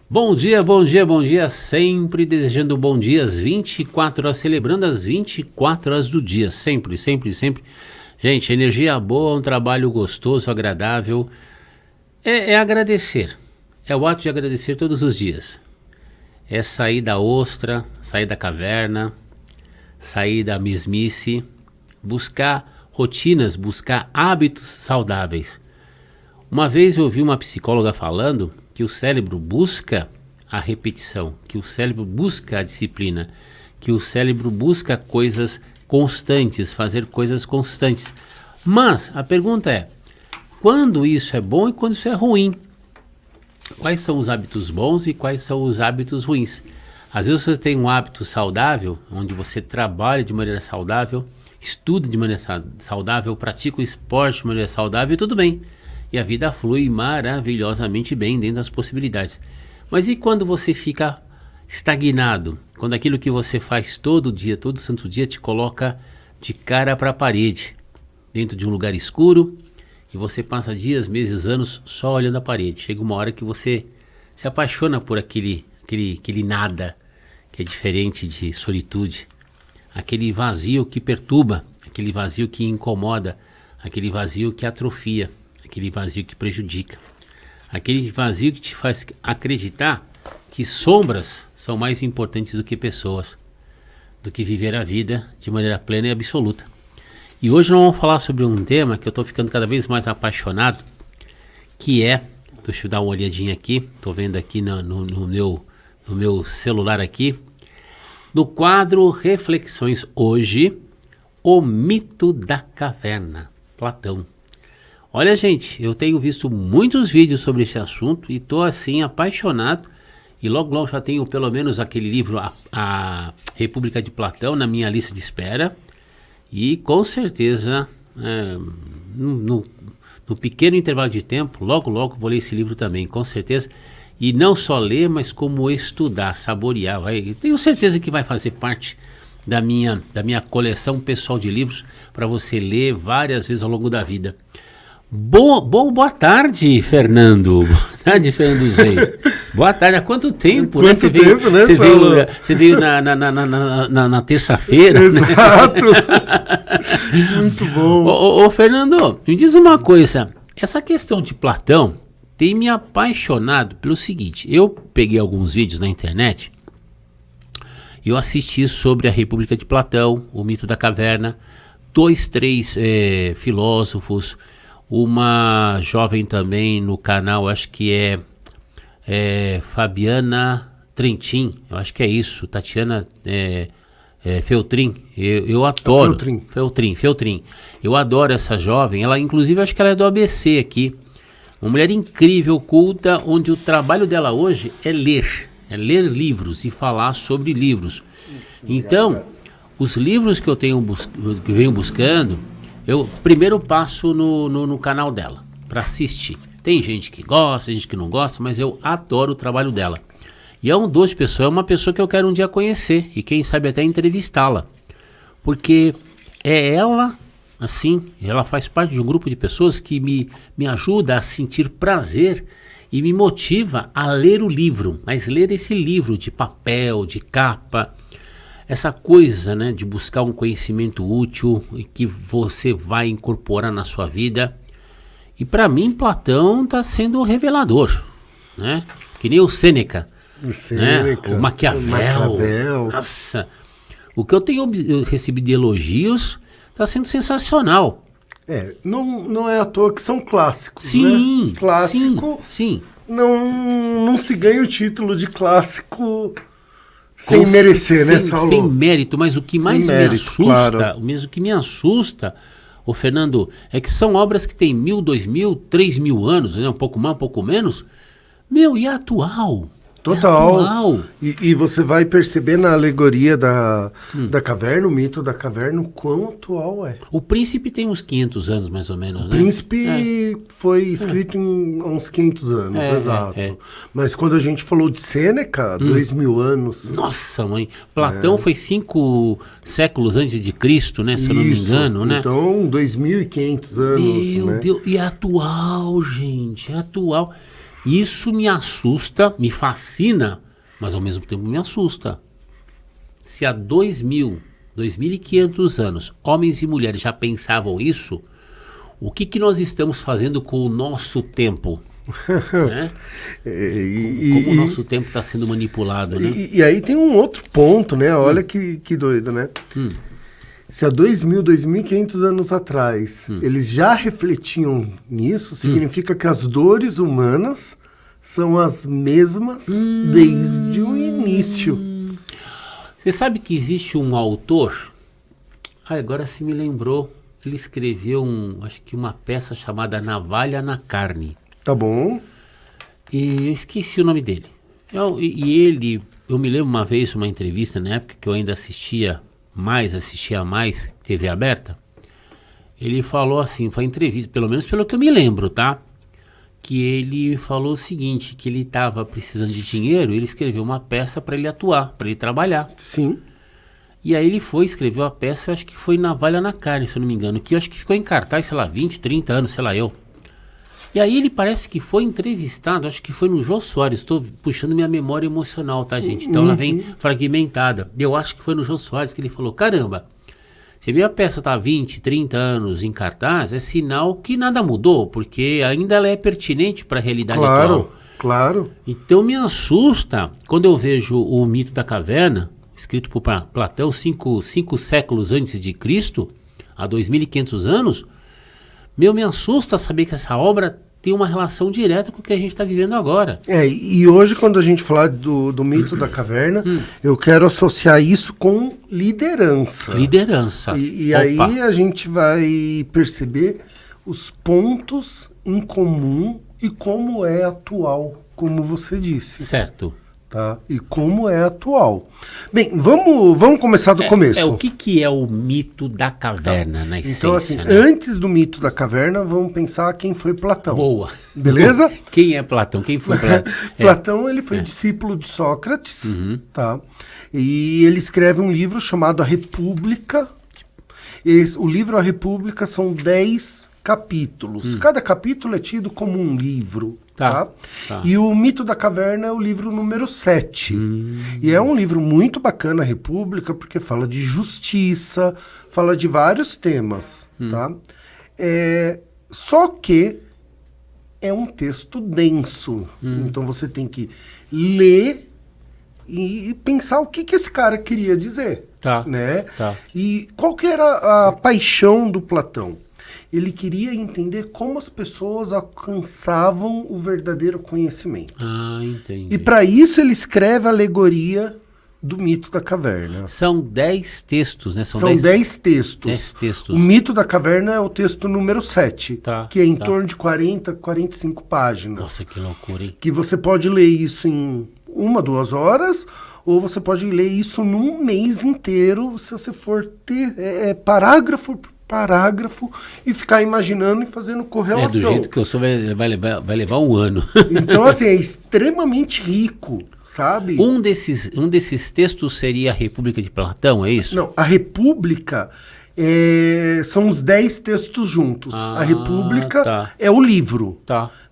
Bom dia, bom dia, bom dia, sempre desejando bom dia às 24 horas, celebrando as 24 horas do dia, sempre, sempre, sempre. Gente, energia boa, um trabalho gostoso, agradável, é agradecer, é o ato de agradecer todos os dias. É sair da ostra, sair da caverna, sair da mesmice, buscar rotinas, buscar hábitos saudáveis. Uma vez eu ouvi uma psicóloga falando que o cérebro busca a repetição, que o cérebro busca a disciplina, que o cérebro busca coisas constantes, fazer coisas constantes. Mas a pergunta é, quando isso é bom e quando isso é ruim? Quais são os hábitos bons e quais são os hábitos ruins? Às vezes você tem um hábito saudável, onde você trabalha de maneira saudável, estuda de maneira saudável, pratica o esporte de maneira saudável e tudo bem. E a vida flui maravilhosamente bem dentro das possibilidades. Mas e quando você fica estagnado? Quando aquilo que você faz todo dia, todo santo dia, te coloca de cara para a parede, dentro de um lugar escuro, e você passa dias, meses, anos só olhando a parede. Chega uma hora que você se apaixona por aquele nada, que é diferente de solitude. Aquele vazio que perturba, aquele vazio que incomoda, aquele vazio que atrofia, aquele vazio que prejudica, aquele vazio que te faz acreditar que sombras são mais importantes do que pessoas, do que viver a vida de maneira plena e absoluta. E hoje nós vamos falar sobre um tema que eu estou ficando cada vez mais apaixonado, que é, deixa eu dar uma olhadinha aqui, estou vendo aqui no meu celular aqui, no quadro Reflexões hoje, o mito da caverna, Platão. Olha, gente, eu tenho visto muitos vídeos sobre esse assunto e estou assim apaixonado. E logo já tenho pelo menos aquele livro, a República de Platão, na minha lista de espera. E com certeza, no pequeno intervalo de tempo, logo vou ler esse livro também, com certeza. E não só ler, mas como estudar, saborear. Tenho certeza que vai fazer parte da minha coleção pessoal de livros para você ler várias vezes ao longo da vida. Boa tarde, Fernando. Boa tarde, Fernando dos Reis. Boa tarde. Há quanto tempo, né? Você veio na terça-feira. Exato. Né? Muito bom. Ô, Fernando, me diz uma coisa. Essa questão de Platão tem me apaixonado pelo seguinte. Eu peguei alguns vídeos na internet. Eu assisti sobre a República de Platão, o mito da caverna. 3 filósofos. Uma jovem também no canal, acho que é Fabiana Trentin, eu acho que é isso, Tatiana Feltrin, eu adoro. Feltrin. Eu adoro essa jovem, ela inclusive acho que ela é do ABC aqui, uma mulher incrível, culta, onde o trabalho dela hoje é ler livros e falar sobre livros. Então, os livros que eu venho buscando, eu primeiro passo no canal dela para assistir. Tem gente que gosta, gente que não gosta, mas eu adoro o trabalho dela. E é um doce pessoa, é uma pessoa que eu quero um dia conhecer e quem sabe até entrevistá-la. Porque é ela, assim, ela faz parte de um grupo de pessoas que me ajuda a sentir prazer e me motiva a ler o livro. Mas ler esse livro de papel, de capa, essa coisa, né, de buscar um conhecimento útil e que você vai incorporar na sua vida. E para mim, Platão está sendo revelador, né? Que nem o Sêneca, né? O Maquiavel. Nossa, o que eu tenho recebido de elogios está sendo sensacional. Não é à toa que são clássicos, sim, né? Clássico, sim. Não se ganha o título de clássico sem merecer, né, Saulo? Sem mérito, mas o que mais me assusta, ô Fernando, é que são obras que têm 1.000, 2.000, 3.000 anos, né? Um pouco mais, um pouco menos. E é atual. Total. E você vai perceber na alegoria da caverna, o mito da caverna, o quão atual é. O Príncipe tem uns 500 anos, mais ou menos, né? O Príncipe foi escrito em uns 500 anos, exato. Mas quando a gente falou de Sêneca, 2.000 anos. Nossa, mãe. Platão foi 5 séculos antes de Cristo, né? Se eu não me engano, né? Então, 2.500 anos, Meu Deus, e é atual, gente, é atual. Isso me assusta, me fascina, mas ao mesmo tempo me assusta. Se há 2.500 anos, homens e mulheres já pensavam isso, o que nós estamos fazendo com o nosso tempo? Né? Como o nosso tempo está sendo manipulado, né? E aí tem um outro ponto, né? Olha que doido, né? Se há 2.500 anos atrás eles já refletiam nisso, significa que as dores humanas são as mesmas desde o início. Você sabe que existe um autor, agora se me lembrou, ele escreveu acho que uma peça chamada Navalha na Carne. Tá bom. E eu esqueci o nome dele. Eu me lembro uma vez, uma entrevista, na época que eu ainda assistia mais TV aberta, ele falou assim, foi entrevista, pelo menos pelo que eu me lembro, tá? Que ele falou o seguinte, que ele estava precisando de dinheiro, ele escreveu uma peça para ele atuar, para ele trabalhar. Sim. E aí ele escreveu a peça, eu acho que foi Navalha na Carne, se eu não me engano, que eu acho que ficou em cartaz, sei lá, 20, 30 anos, sei lá eu. E aí ele parece que foi entrevistado, acho que foi no Jô Soares, estou puxando minha memória emocional, tá, gente? Então ela vem fragmentada. Eu acho que foi no Jô Soares que ele falou, caramba, se a minha peça está há 20, 30 anos em cartaz, é sinal que nada mudou, porque ainda ela é pertinente para a realidade atual. Claro. Então me assusta quando eu vejo o Mito da Caverna, escrito por Platão 5 séculos antes de Cristo, há 2.500 anos, me assusta saber que essa obra tem uma relação direta com o que a gente está vivendo agora. E hoje, quando a gente falar do Mito da Caverna, eu quero associar isso com liderança. E aí a gente vai perceber os pontos em comum e como é atual, como você disse. Certo. Tá? E como é atual. Bem, vamos começar do começo. O que é o mito da caverna, na essência? Então, assim, né? Antes do mito da caverna, vamos pensar quem foi Platão. Boa. Beleza? Quem é Platão? Quem foi Platão? Platão, ele foi discípulo de Sócrates, tá? E ele escreve um livro chamado A República. O livro A República são 10 capítulos. Cada capítulo é tido como um livro. Tá? E o Mito da Caverna é o livro número 7. E é um livro muito bacana, a República, porque fala de justiça, fala de vários temas. Tá? Só que é um texto denso. Então você tem que ler e pensar o que esse cara queria dizer. Né? E qual que era a paixão do Platão? Ele queria entender como as pessoas alcançavam o verdadeiro conhecimento. Entendi. E para isso ele escreve a alegoria do Mito da Caverna. São 10 textos, né? São 10 textos. 10 textos. O Mito da Caverna é o texto número 7, que é em torno de 40, 45 páginas. Nossa, que loucura, hein? Que você pode ler isso em 1, 2 horas, ou você pode ler isso num mês inteiro, se você for ter parágrafo por parágrafo e ficar imaginando e fazendo correlação. Do jeito que eu sou, vai levar um ano. Então, assim, é extremamente rico, sabe? Um desses textos seria a República de Platão, é isso? Não, a República são os 10 textos juntos. A República é o livro.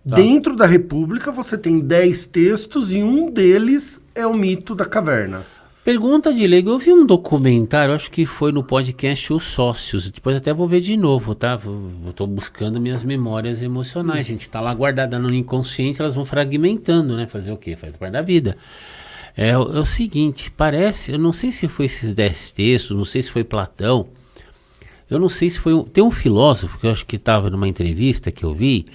Dentro da República você tem 10 textos e um deles é o Mito da Caverna. Pergunta de leigo, eu vi um documentário, acho que foi no podcast Os Sócios, depois até vou ver de novo, tá? Eu tô buscando minhas memórias emocionais, gente, tá lá guardada no inconsciente, elas vão fragmentando, né? Fazer o quê? Faz parte da vida. É o seguinte, parece, eu não sei se foi esses 10 textos, não sei se foi Platão, eu não sei se foi, tem um filósofo que eu acho que estava numa entrevista que eu vi,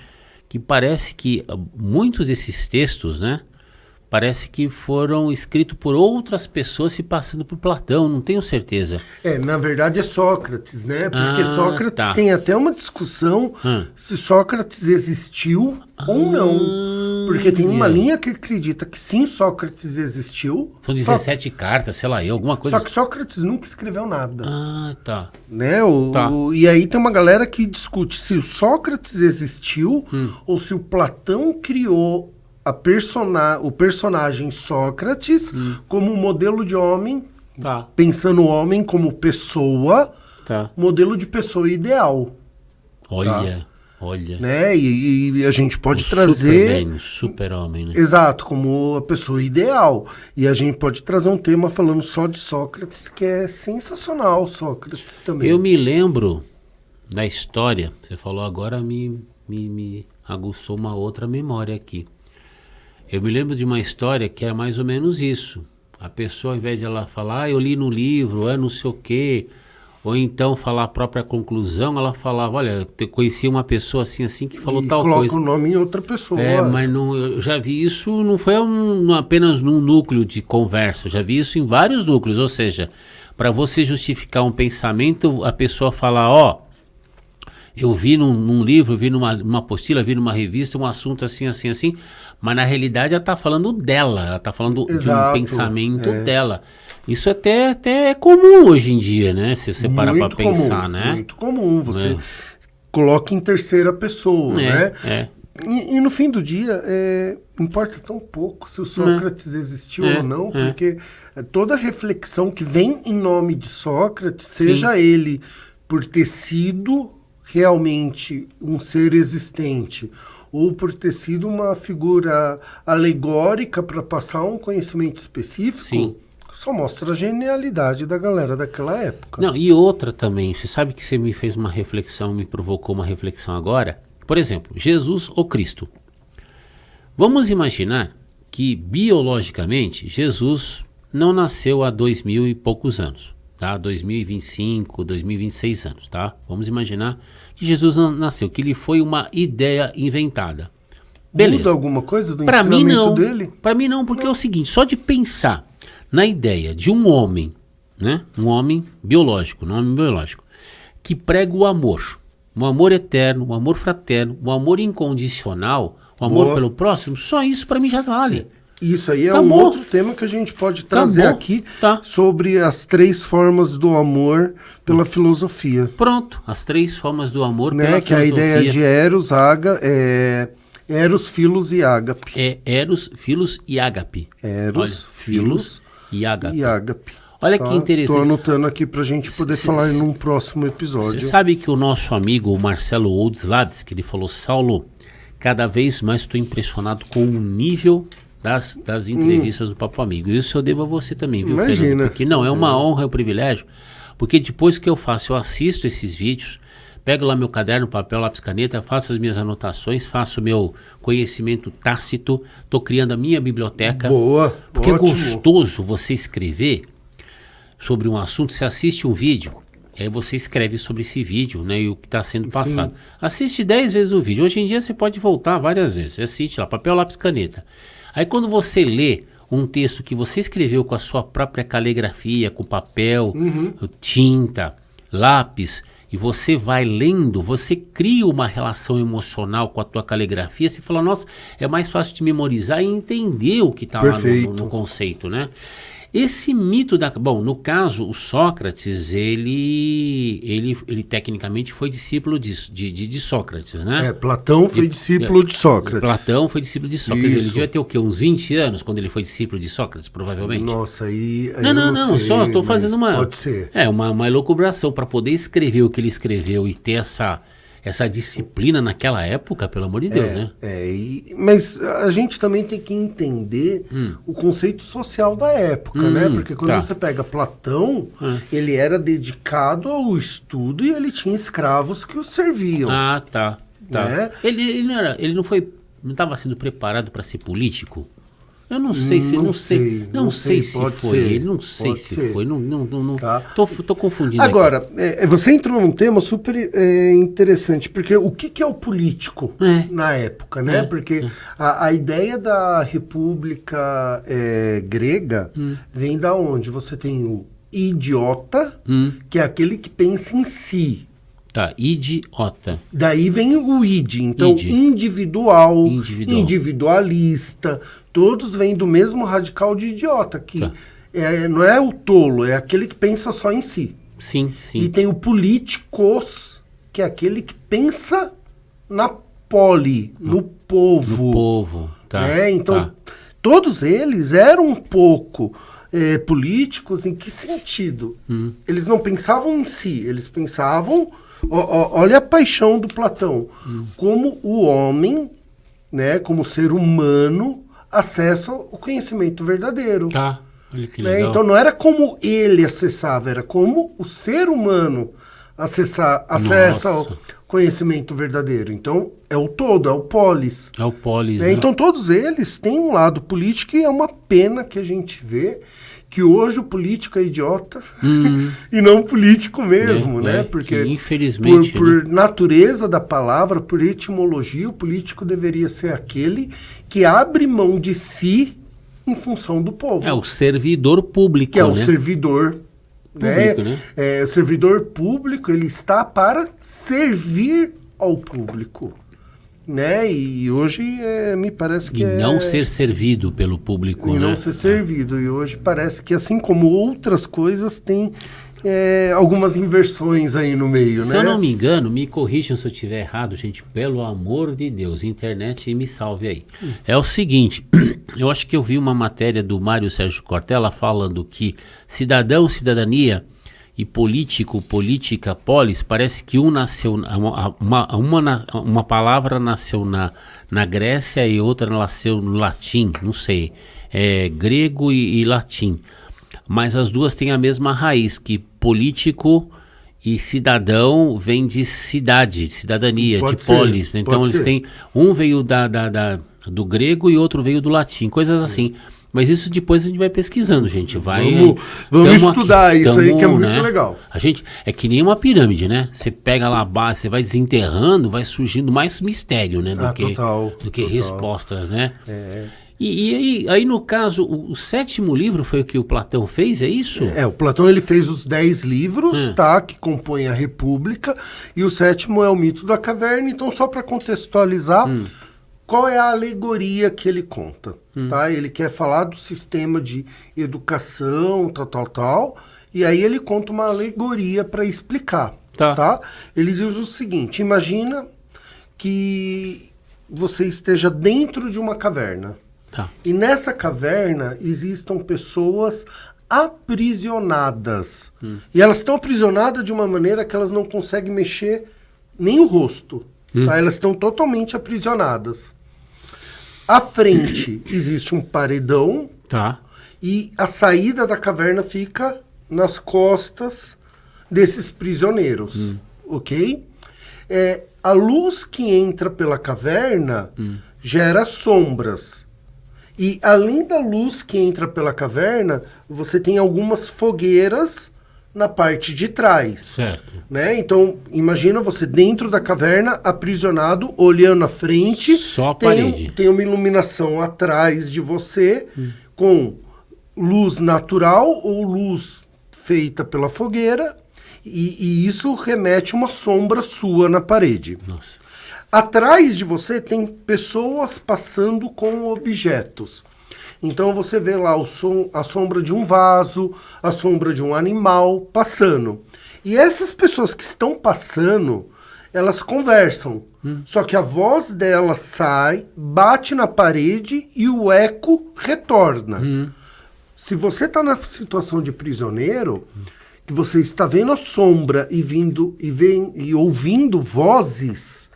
que parece que muitos desses textos, né? Parece que foram escritos por outras pessoas se passando por Platão, não tenho certeza. Na verdade é Sócrates, né? Porque Sócrates tem até uma discussão se Sócrates existiu ou não. Porque tem uma linha que acredita que sim, Sócrates existiu. São 17 cartas, sei lá, alguma coisa. Só que Sócrates nunca escreveu nada. Né? E aí tem uma galera que discute se o Sócrates existiu ou se o Platão criou o personagem Sócrates como modelo de homem, pensando o homem como pessoa, modelo de pessoa ideal. Olha. Olha. Né? E a gente pode O trazer... super-homem, né? Exato, como a pessoa ideal. E a gente pode trazer um tema falando só de Sócrates, que é sensacional, Sócrates também. Eu me lembro da história, você falou agora, me aguçou uma outra memória aqui. Eu me lembro de uma história que é mais ou menos isso. A pessoa, ao invés de ela falar, eu li no livro, não sei o quê, ou então falar a própria conclusão, ela falava, olha, eu conheci uma pessoa assim que falou tal coisa. Coloca o nome em outra pessoa. Mas não, eu já vi isso, não foi apenas num núcleo de conversa, eu já vi isso em vários núcleos, ou seja, para você justificar um pensamento, a pessoa falar, eu vi num livro, vi numa apostila, vi numa revista um assunto assim, mas na realidade ela está falando dela, ela está falando Exato, de um pensamento dela. Isso até é comum hoje em dia, né? Se você parar para pensar, né? Muito comum, você coloca em terceira pessoa, né? E no fim do dia, importa tão pouco se o Sócrates existiu ou não, porque toda reflexão que vem em nome de Sócrates, seja ele por ter sido realmente um ser existente, ou por ter sido uma figura alegórica para passar um conhecimento específico, só mostra a genialidade da galera daquela época. Não, e outra também, você sabe que você me fez uma reflexão, me provocou uma reflexão agora. Por exemplo, Jesus ou Cristo. Vamos imaginar que biologicamente Jesus não nasceu há 2000 e poucos anos, tá? 2025, 2026 anos, tá? Vamos imaginar que Jesus não nasceu, que ele foi uma ideia inventada. Beleza. Muda alguma coisa do ensinamento dele? Para mim não, porque é o seguinte, só de pensar na ideia de um homem, né? Um homem biológico, que prega o amor, um amor eterno, um amor fraterno, um amor incondicional, um amor pelo próximo, só isso para mim já vale. Isso aí é um outro tema que a gente pode trazer aqui sobre as 3 formas do amor pela filosofia. Pronto, as 3 formas do amor pela filosofia. Que é a ideia de Eros, Filos e Ágape. Eros, Filos e Ágape. Eros, Filos e Ágape. Olha que interessante. Estou anotando aqui para a gente poder falar em um próximo episódio. Você sabe que o nosso amigo Marcelo Oldslads, que ele falou, Saulo, cada vez mais estou impressionado com o nível das entrevistas do Papo Amigo. E isso eu devo a você também, viu, Imagina. Fernando? Porque não, é uma honra, é um privilégio. Porque depois que eu assisto esses vídeos, pego lá meu caderno, papel, lápis, caneta, faço as minhas anotações, faço o meu conhecimento tácito, estou criando a minha biblioteca. Boa, porque ótimo. É gostoso você escrever sobre um assunto. Você assiste um vídeo, aí você escreve sobre esse vídeo, né, e o que está sendo passado. Sim. Assiste 10 vezes o vídeo. Hoje em dia você pode voltar várias vezes. Você assiste lá, papel, lápis, caneta. Aí quando você lê um texto que você escreveu com a sua própria caligrafia, com papel, tinta, lápis, e você vai lendo, você cria uma relação emocional com a tua caligrafia, você fala, nossa, é mais fácil de memorizar e entender o que está lá no conceito, né? Esse mito Bom, no caso, o Sócrates, ele tecnicamente foi discípulo de Sócrates, né? Platão foi discípulo de Sócrates. Platão foi discípulo de Sócrates. Isso. Ele devia ter o quê? Uns 20 anos quando ele foi discípulo de Sócrates, provavelmente? Nossa, aí não, sei, só estou fazendo pode ser. Uma elucubração para poder escrever o que ele escreveu e ter essa disciplina naquela época, pelo amor de Deus, né? Mas a gente também tem que entender o conceito social da época, né? Porque quando você pega Platão, ele era dedicado ao estudo e ele tinha escravos que o serviam. Ah, tá. Né? Ele não estava sendo preparado para ser político? Eu não sei se foi. Ele não sei se foi. Tô confundindo. Agora, você entrou num tema super interessante, porque o que é o político na época, né? Porque a ideia da república grega vem da onde? Você tem o idiota, que é aquele que pensa em si. Tá, idiota. Daí vem o id, então individual, individualista, todos vêm do mesmo radical de idiota, que não é o tolo, é aquele que pensa só em si. Sim. E tem o políticos, que é aquele que pensa na poli, no povo. No povo, tá. Então, todos eles eram um pouco políticos em que sentido? Eles não pensavam em si, eles pensavam Olha a paixão do Platão. Como o homem, né, como ser humano, acessa o conhecimento verdadeiro. Tá, olha que Né? legal. Então não era como ele acessava, era como o ser humano acessa Nossa. o conhecimento verdadeiro. Então é o todo, é o polis. É o polis, Né? né? Então todos eles têm um lado político e é uma pena que a gente vê que hoje o político é idiota e não o político mesmo, né? Porque que, infelizmente, por natureza da palavra, por etimologia, o político deveria ser aquele que abre mão de si em função do povo. É o servidor público, Que é o né? servidor Público, né? O servidor público, ele está para servir ao público. Né? E hoje me parece que E não ser servido pelo público, e né? não ser servido. E hoje parece que, assim como outras coisas, tem algumas inversões aí no meio, Se né? eu não me engano, me corrijam se eu estiver errado, gente, pelo amor de Deus, internet me salve aí. É o seguinte, eu acho que eu vi uma matéria do Mário Sérgio Cortella falando que cidadão, cidadania e político, política, polis, parece que nasceu, uma palavra nasceu na Grécia e outra nasceu no latim, não sei, grego e latim. Mas as duas têm a mesma raiz, que político e cidadão vem de cidade, de cidadania, Pode de ser, polis. Né? Então pode eles ser. têm, um veio do grego e outro veio do latim, coisas assim. Mas isso depois a gente vai pesquisando, gente. Vamos Vamos estudar isso aí, que é muito legal. A gente, é que nem uma pirâmide, né? Você pega lá a base, você vai desenterrando, vai surgindo mais mistério, né? Do que respostas, né? E aí, no caso, o sétimo livro foi o que o Platão fez, é isso? O Platão ele fez os 10 livros, tá? Que compõem a República, e o sétimo é o Mito da Caverna. Então, só para contextualizar, qual é a alegoria que ele conta? Tá? Ele quer falar do sistema de educação, tal, e aí ele conta uma alegoria para explicar, tá? Ele diz o seguinte, imagina que você esteja dentro de uma caverna, e nessa caverna existam pessoas aprisionadas, e elas estão aprisionadas de uma maneira que elas não conseguem mexer nem o rosto, tá? Elas estão totalmente aprisionadas. À frente existe um paredão e a saída da caverna fica nas costas desses prisioneiros, ok? A luz que entra pela caverna gera sombras. E além da luz que entra pela caverna, você tem algumas fogueiras na parte de trás. Certo. Né? Então, imagina você dentro da caverna, aprisionado, olhando à frente. Só a parede. Tem uma iluminação atrás de você, com luz natural ou luz feita pela fogueira, e isso remete uma sombra sua na parede. Nossa. Atrás de você tem pessoas passando com objetos. Então você vê lá a sombra de um vaso, a sombra de um animal passando. E essas pessoas que estão passando, elas conversam. Só que a voz delas sai, bate na parede e o eco retorna. Se você está na situação de prisioneiro, que você está vendo a sombra e ouvindo vozes,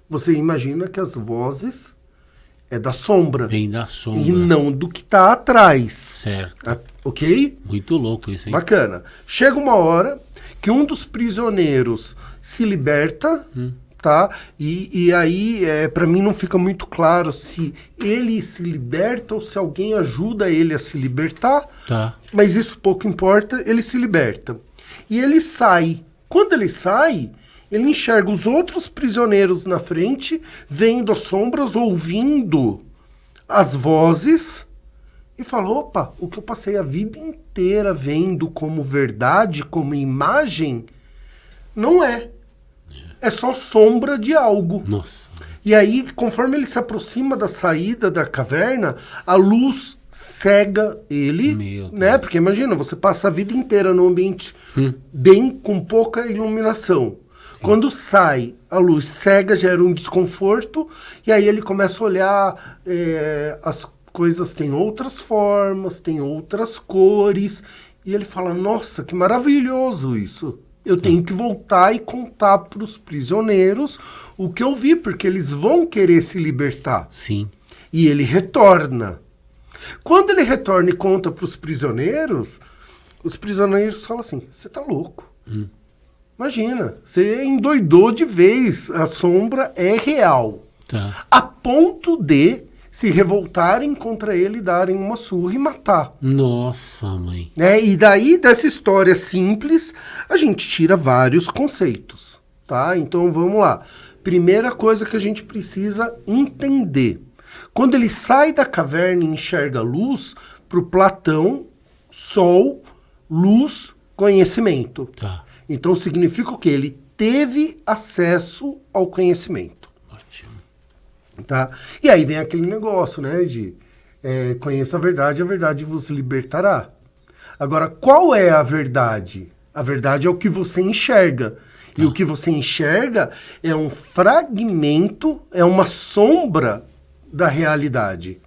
você imagina que as vozes é da sombra. Vem da sombra. E não do que está atrás. Certo. Ok? Muito louco isso, hein? Bacana. Chega uma hora que um dos prisioneiros se liberta, tá? E aí, para mim, não fica muito claro se ele se liberta ou se alguém ajuda ele a se libertar. Tá. Mas isso pouco importa, ele se liberta. E ele sai. Quando ele sai, ele enxerga os outros prisioneiros na frente, vendo as sombras, ouvindo as vozes, e fala, opa, o que eu passei a vida inteira vendo como verdade, como imagem, não é. É só sombra de algo. Nossa. E aí, conforme ele se aproxima da saída da caverna, a luz cega ele, né? Porque imagina, você passa a vida inteira num ambiente bem com pouca iluminação. Sim. Quando sai, a luz cega, gera um desconforto, e aí ele começa a olhar, as coisas têm outras formas, têm outras cores, e ele fala, nossa, que maravilhoso isso. Eu tenho que voltar e contar para os prisioneiros o que eu vi, porque eles vão querer se libertar. Sim. E ele retorna. Quando ele retorna e conta para os prisioneiros falam assim, você tá louco. Imagina, você endoidou de vez, a sombra é real. Tá. A ponto de se revoltarem contra ele, darem uma surra e matar. Nossa, mãe. Né? E daí, dessa história simples, a gente tira vários conceitos, tá? Então, vamos lá. Primeira coisa que a gente precisa entender. Quando ele sai da caverna e enxerga luz, para o Platão, sol, luz, conhecimento. Tá. Então, significa o quê? Ele teve acesso ao conhecimento. Ótimo. Tá? E aí vem aquele negócio, né, de conheça a verdade vos libertará. Agora, qual é a verdade? A verdade é o que você enxerga. E o que você enxerga é um fragmento, é uma sombra da realidade.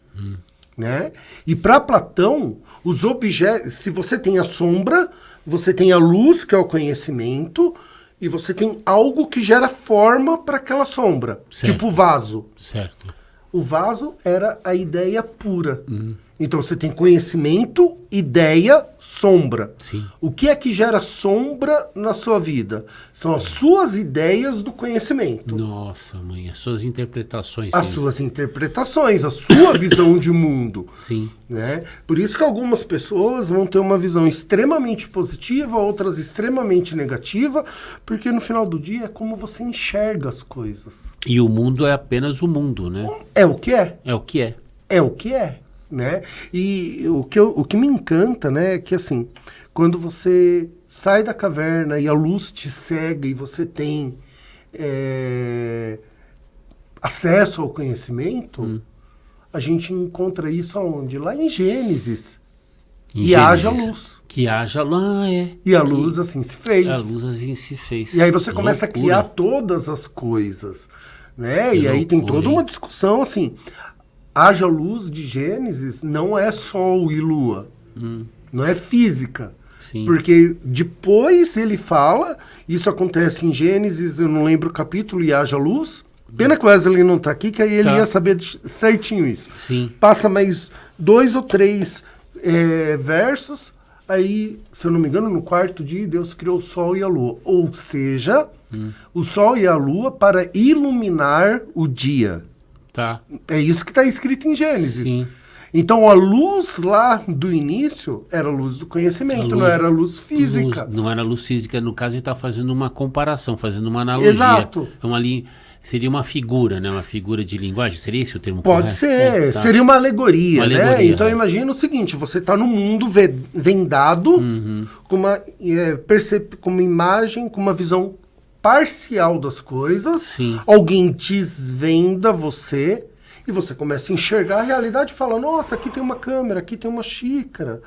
Né? E para Platão, os objetos, se você tem a sombra, você tem a luz, que é o conhecimento, e você tem algo que gera forma para aquela sombra. Certo. Tipo vaso. Certo. O vaso era a ideia pura. Então você tem conhecimento, ideia, sombra. Sim. O que é que gera sombra na sua vida? São as suas ideias do conhecimento. Nossa, mãe, as suas interpretações. As sim. suas interpretações, a sua visão de mundo. Sim. Né? Por isso que algumas pessoas vão ter uma visão extremamente positiva, outras extremamente negativa, porque no final do dia é como você enxerga as coisas. E o mundo é apenas o mundo, né? É o que é. É o que é. É o que é. Né? E o que me encanta, né, é que assim, quando você sai da caverna e a luz te cega e você tem acesso ao conhecimento, a gente encontra isso aonde? Lá em Gênesis. Em E haja Gênesis. luz. Que haja luz, E a luz assim se fez. A luz assim se fez. E aí você começa a Loucura. criar todas as coisas, né? Que E aí tem loucura, toda hein? uma discussão assim. Haja luz de Gênesis não é sol e lua. Não é física. Sim. Porque depois ele fala, isso acontece em Gênesis, eu não lembro o capítulo, e haja luz. Pena que o Wesley não está aqui, que aí ele Tá. ia saber certinho isso. Sim. Passa mais 2 ou 3 versos, aí, se eu não me engano, no quarto dia, Deus criou o sol e a lua. Ou seja, o sol e a lua para iluminar o dia. Tá. É isso que está escrito em Gênesis. Sim. Então, a luz lá do início era a luz do conhecimento, A luz- não era a luz física. Não era luz física, no caso ele está fazendo uma comparação, fazendo uma analogia. Exato. É seria uma figura, né? Uma figura de linguagem, seria esse o termo Pode correto? ser, Tá. seria uma alegoria, Uma né? alegoria, Então é. imagina o seguinte, você está no mundo vendado, com com uma imagem, com uma visão parcial das coisas, Sim. alguém desvenda você e você começa a enxergar a realidade e fala, nossa, aqui tem uma câmera, aqui tem uma xícara.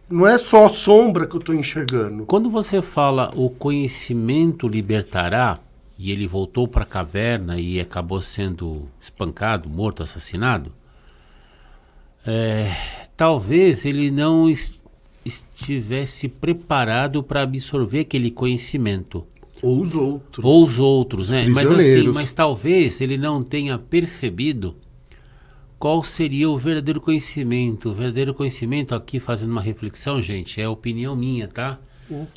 Não é só a sombra que eu estou enxergando. Quando você fala o conhecimento libertará, e ele voltou para a caverna e acabou sendo espancado, morto, assassinado, talvez ele não estivesse preparado para absorver aquele conhecimento. Ou os outros. Ou os outros, né? Mas assim, prisioneiros. mas talvez ele não tenha percebido qual seria o verdadeiro conhecimento. O verdadeiro conhecimento, aqui fazendo uma reflexão, gente, é opinião minha, tá?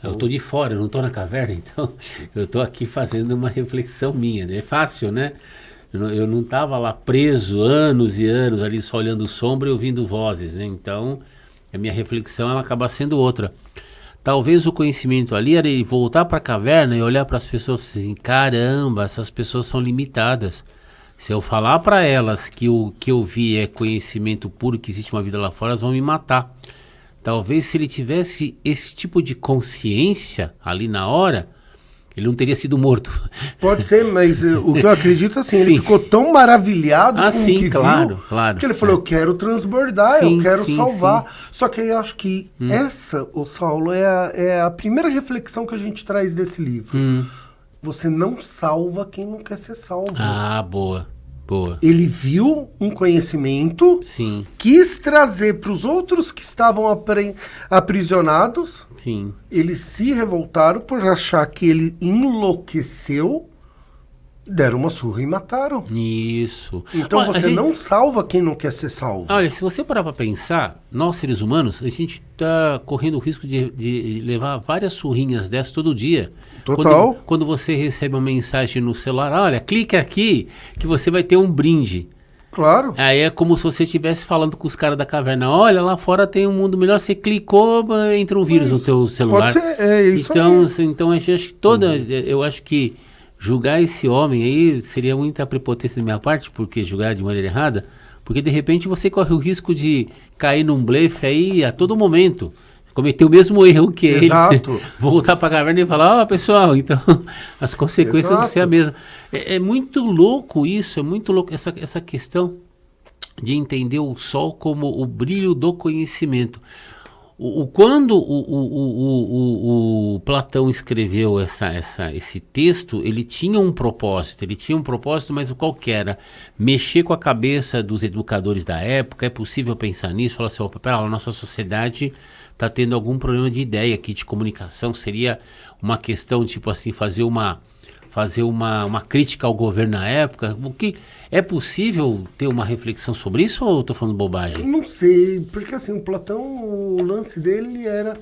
Eu tô de fora, eu não tô na caverna, então eu tô aqui fazendo uma reflexão minha, né? É fácil, né? Eu não tava lá preso anos e anos ali só olhando sombra e ouvindo vozes, né? Então, a minha reflexão ela acaba sendo outra. Talvez o conhecimento ali era ele voltar para a caverna e olhar para as pessoas e assim, caramba, essas pessoas são limitadas. Se eu falar para elas que o que eu vi é conhecimento puro, que existe uma vida lá fora, elas vão me matar. Talvez se ele tivesse esse tipo de consciência ali na hora, ele não teria sido morto. Pode ser, mas o que eu acredito assim, Sim. ele ficou tão maravilhado com sim, o que claro, viu, claro. que ele falou, eu quero transbordar, Sim, eu quero sim, salvar. Só que eu acho que essa, ô Saulo, é a primeira reflexão que a gente traz desse livro. Você não salva quem não quer ser salvo. Ah, boa. Boa. Ele viu um conhecimento, Sim, quis trazer para os outros que estavam aprisionados. sim. Eles se revoltaram por achar que ele enlouqueceu, deram uma surra e mataram. Isso. Então Olha, você não salva quem não quer ser salvo. Olha, se você parar para pensar, nós seres humanos, a gente está correndo o risco de levar várias surrinhas dessas todo dia. Total. Quando você recebe uma mensagem no celular, olha, clique aqui que você vai ter um brinde. Claro. Aí é como se você estivesse falando com os caras da caverna. Olha, lá fora tem um mundo melhor. Você clicou, entra um vírus no teu celular. Pode ser, é isso então, aí. então eu acho que julgar esse homem aí seria muita prepotência da minha parte, porque julgar de maneira errada, porque de repente você corre o risco de cair num blefe aí a todo momento. Cometer o mesmo erro que Exato. ele, voltar para a caverna e falar, pessoal, então as consequências vão ser a mesma. É muito louco isso, é muito louco essa questão de entender o sol como o brilho do conhecimento. Quando o Platão escreveu esse texto, ele tinha um propósito, mas qual que era? Mexer com a cabeça dos educadores da época, é possível pensar nisso? Falar assim, opa, pera lá, nossa sociedade está tendo algum problema de ideia aqui, de comunicação, seria uma questão, tipo assim, fazer uma crítica ao governo na época. O que é possível ter uma reflexão sobre isso ou eu estou falando bobagem? Não sei, porque assim, o Platão, o lance dele era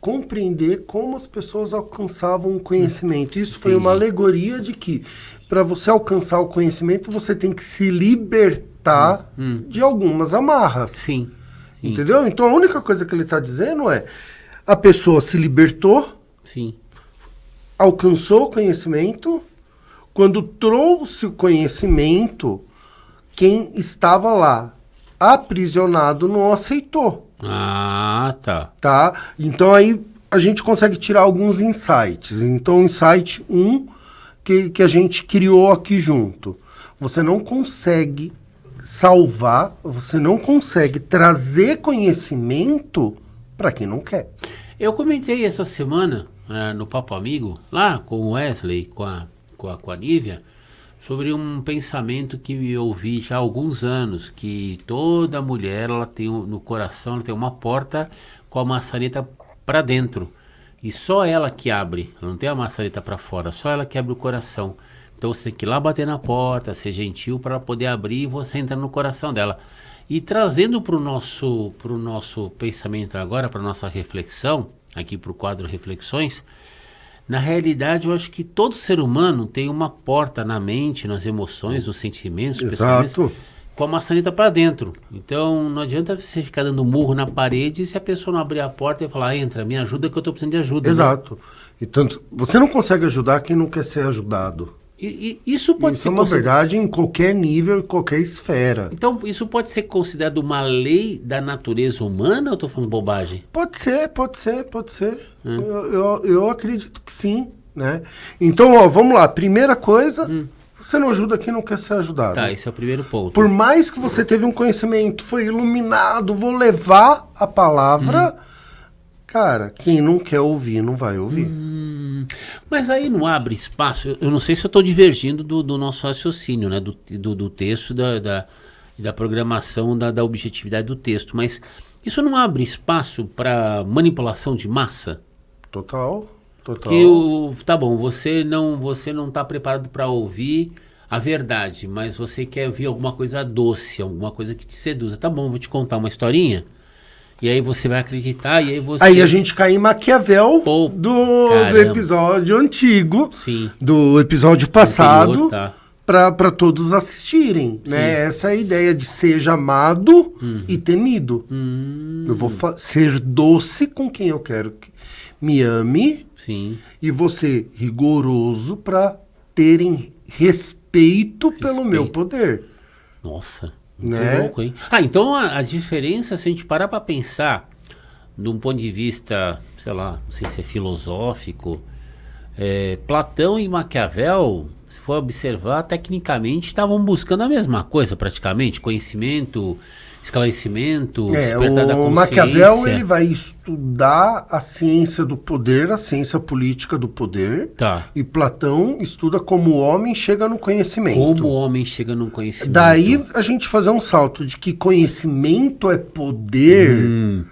compreender como as pessoas alcançavam o conhecimento. Isso foi uma alegoria de que para você alcançar o conhecimento, você tem que se libertar de algumas amarras. Sim. Entendeu? Então a única coisa que ele está dizendo é a pessoa se libertou, Sim. alcançou o conhecimento, quando trouxe o conhecimento, quem estava lá aprisionado não aceitou. Ah, tá. Tá? Então aí a gente consegue tirar alguns insights. Então, insight 1 que a gente criou aqui junto. Você não consegue salvar, você não consegue trazer conhecimento para quem não quer. Eu comentei essa semana no Papo Amigo, lá com o Wesley, com a Nívia, sobre um pensamento que eu ouvi já há alguns anos, que toda mulher ela tem no coração, ela tem uma porta com a maçaneta para dentro. E só ela que abre, ela não tem a maçaneta para fora, só ela que abre o coração. Então você tem que ir lá bater na porta, ser gentil para poder abrir e você entrar no coração dela. E trazendo para o nosso pensamento agora, para a nossa reflexão, aqui para o quadro Reflexões, na realidade eu acho que todo ser humano tem uma porta na mente, nas emoções, nos sentimentos, Exato. com a maçaneta para dentro. Então não adianta você ficar dando murro na parede se a pessoa não abrir a porta e falar, entra, me ajuda que eu estou precisando de ajuda. Exato. Né? E tanto, você não consegue ajudar quem não quer ser ajudado. Isso pode Isso ser é uma verdade em qualquer nível, em qualquer esfera. Então, isso pode ser considerado uma lei da natureza humana ou eu estou falando bobagem? Pode ser. Eu acredito que sim, né? Então, ó, vamos lá. Primeira coisa, você não ajuda quem não quer ser ajudado. Tá, esse é o primeiro ponto. Por mais que você teve um conhecimento, foi iluminado, vou levar a palavra, cara, quem não quer ouvir, não vai ouvir. Mas aí não abre espaço, eu não sei se eu estou divergindo do nosso raciocínio, né? do texto, da programação, da objetividade do texto, mas isso não abre espaço para manipulação de massa? Total. Tá bom, você não está preparado para ouvir a verdade, mas você quer ouvir alguma coisa doce, alguma coisa que te seduza. Tá bom, vou te contar uma historinha. E aí você vai acreditar, e aí você... Aí a gente cai em Maquiavel do episódio antigo, sim, do episódio passado, anterior, tá, para todos assistirem, né? Essa é a ideia de seja amado e temido. Eu vou ser doce com quem eu quero que me ame, sim, e vou ser rigoroso para terem respeito pelo meu poder. Nossa, Né? muito louco, hein? Então a diferença, se a gente parar para pensar, de um ponto de vista, sei lá, não sei se é filosófico, Platão e Maquiavel se for observar, tecnicamente estavam buscando a mesma coisa praticamente, conhecimento, esclarecimento, despertar da o consciência. Maquiavel ele vai estudar a ciência do poder, a ciência política do poder. Tá. E Platão estuda como o homem chega no conhecimento. Como o homem chega no conhecimento. Daí a gente fazer um salto de que conhecimento é poder,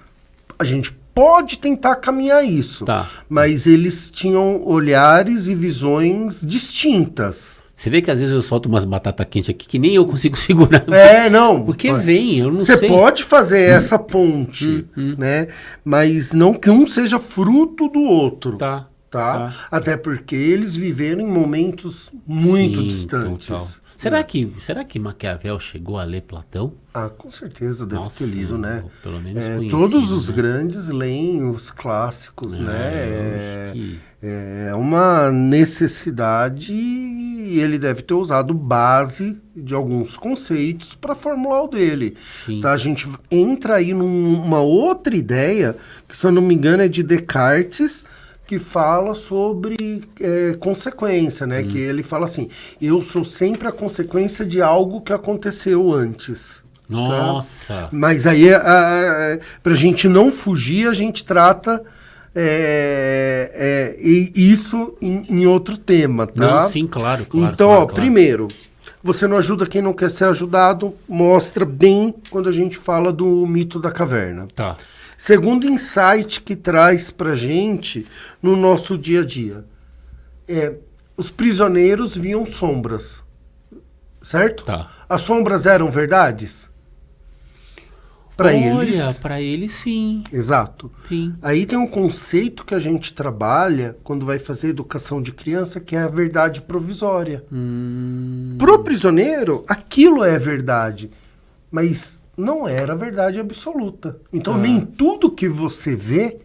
a gente pode tentar caminhar isso. Tá. Mas eles tinham olhares e visões distintas. Você vê que às vezes eu solto umas batatas quentes aqui que nem eu consigo segurar. Não. Porque vem, eu não Você sei. pode fazer essa ponte, né? Mas não que um seja fruto do outro. Tá. Até porque eles viveram em momentos muito Sim, distantes. total. Será que Maquiavel chegou a ler Platão? Com certeza deve Nossa, ter lido, né? pelo menos conhecido, todos os né? grandes leem os clássicos, eu né? acho que- É uma necessidade e ele deve ter usado base de alguns conceitos para formular o dele. Sim. Tá? A gente entra aí numa outra ideia, que se eu não me engano é de Descartes, que fala sobre consequência, né? Que ele fala assim, eu sou sempre a consequência de algo que aconteceu antes. Nossa! Tá? Mas aí, pra gente não fugir, a gente trata isso em outro tema, tá? Não, sim, claro. Então, claro. primeiro, você não ajuda quem não quer ser ajudado, mostra bem quando a gente fala do mito da caverna. Tá. Segundo insight que traz pra gente no nosso dia a dia, os prisioneiros viam sombras, certo? Tá. As sombras eram verdades? Para eles? Olha, para eles sim. Exato. Sim. Aí tem um conceito que a gente trabalha quando vai fazer educação de criança, que é a verdade provisória. Pro prisioneiro, aquilo é verdade, mas não era verdade absoluta. Então, nem tudo que você vê